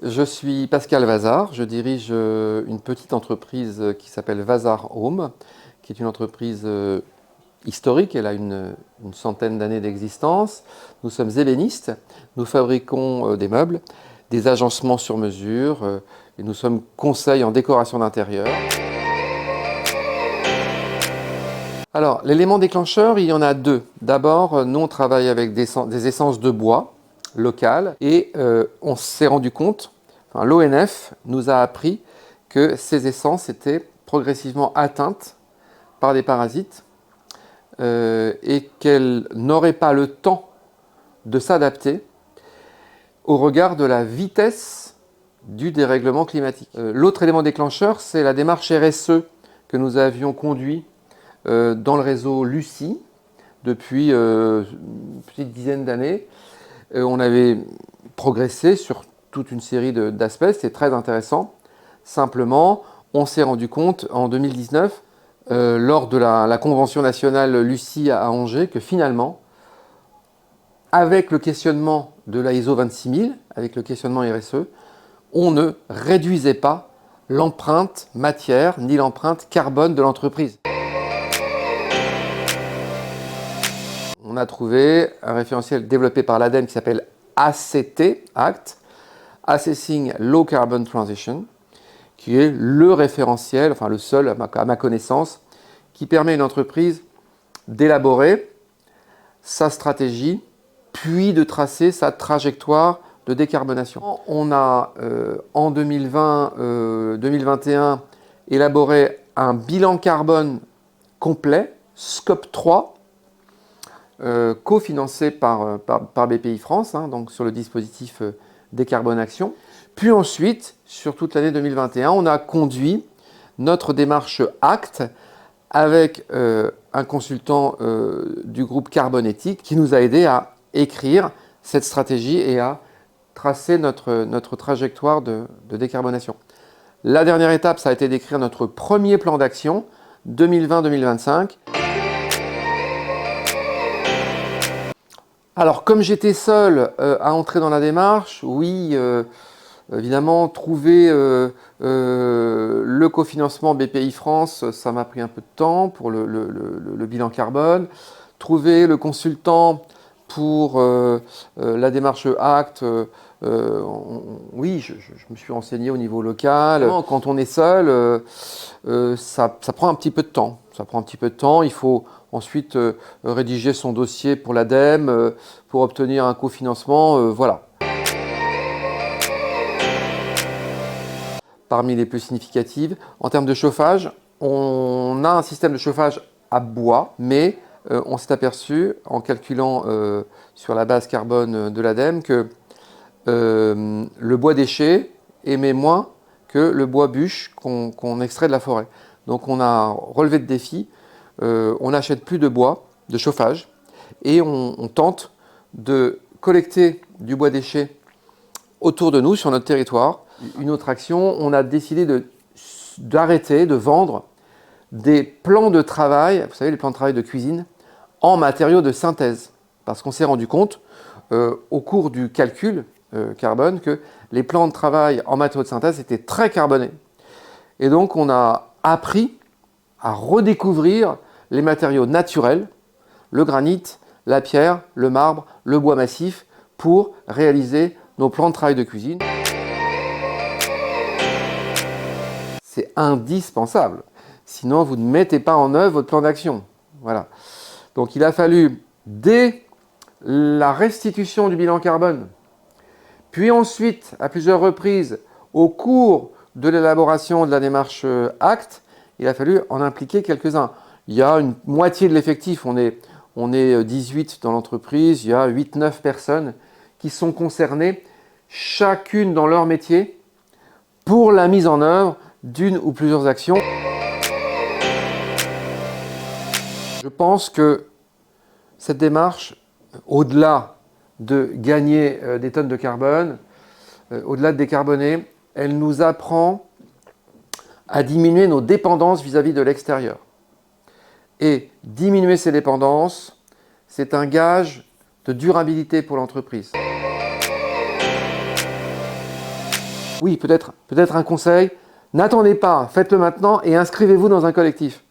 Je suis Pascal Vazard, je dirige une petite entreprise qui s'appelle Vazard Home, qui est une entreprise historique, elle a une centaine d'années d'existence. Nous sommes ébénistes, nous fabriquons des meubles, des agencements sur mesure et nous sommes conseils en décoration d'intérieur. Alors, l'élément déclencheur, il y en a deux. D'abord, nous on travaille avec des essences de bois locales et on s'est rendu compte, enfin, l'ONF nous a appris que ces essences étaient progressivement atteintes par des parasites et qu'elles n'auraient pas le temps de s'adapter au regard de la vitesse du dérèglement climatique. L'autre élément déclencheur, c'est la démarche RSE que nous avions conduite dans le réseau Lucie depuis une petite dizaine d'années. On avait progressé sur toute une série d'aspects, c'est très intéressant. Simplement, on s'est rendu compte en 2019, lors de la convention nationale Lucie à Angers, que finalement, avec le questionnement de la ISO 26000, avec le questionnement RSE, on ne réduisait pas l'empreinte matière ni l'empreinte carbone de l'entreprise. On a trouvé un référentiel développé par l'ADEME qui s'appelle ACT, Assessing Low Carbon Transition, qui est le référentiel, enfin le seul à ma connaissance, qui permet à une entreprise d'élaborer sa stratégie, puis de tracer sa trajectoire de décarbonation. On a en 2020-2021 élaboré un bilan carbone complet, Scope 3, cofinancé par Bpifrance, donc sur le dispositif Décarbonation. Puis ensuite, sur toute l'année 2021, on a conduit notre démarche ACT avec un consultant du groupe Carbonétique qui nous a aidé à écrire cette stratégie et à tracer notre trajectoire de décarbonation. La dernière étape, ça a été d'écrire notre premier plan d'action 2020-2025. Alors, comme j'étais seul à entrer dans la démarche, oui, évidemment, trouver le cofinancement BPI-France, ça m'a pris un peu de temps pour le bilan carbone. Trouver le consultant pour la démarche ACT, oui, je me suis renseigné au niveau local. Quand on est seul, ça prend un petit peu de temps. Ça prend un petit peu de temps. Il faut ensuite rédiger son dossier pour l'ADEME, pour obtenir un cofinancement, voilà. Parmi les plus significatives, en termes de chauffage, on a un système de chauffage à bois, mais on s'est aperçu, en calculant sur la base carbone de l'ADEME, que le bois déchet émet moins que le bois bûche qu'on extrait de la forêt. Donc on a relevé le défi, on n'achète plus de bois, de chauffage, et on tente de collecter du bois déchet autour de nous, sur notre territoire. Une autre action, on a décidé d'arrêter de vendre des plans de travail, vous savez, les plans de travail de cuisine, en matériaux de synthèse. Parce qu'on s'est rendu compte, au cours du calcul carbone, que les plans de travail en matériaux de synthèse étaient très carbonés. Et donc, on a appris à redécouvrir les matériaux naturels, le granit, la pierre, le marbre, le bois massif, pour réaliser nos plans de travail de cuisine. C'est indispensable. Sinon, vous ne mettez pas en œuvre votre plan d'action. Voilà. Donc, il a fallu, dès la restitution du bilan carbone, puis ensuite, à plusieurs reprises, au cours de l'élaboration de la démarche ACT, il a fallu en impliquer quelques-uns. Il y a une moitié de l'effectif, on est 18 dans l'entreprise, il y a 8-9 personnes qui sont concernées, chacune dans leur métier, pour la mise en œuvre d'une ou plusieurs actions. Je pense que cette démarche, au-delà de gagner des tonnes de carbone, au-delà de décarboner, elle nous apprend à diminuer nos dépendances vis-à-vis de l'extérieur. Et diminuer ces dépendances, c'est un gage de durabilité pour l'entreprise. oui, peut-être un conseil, n'attendez pas, faites-le maintenant et inscrivez-vous dans un collectif.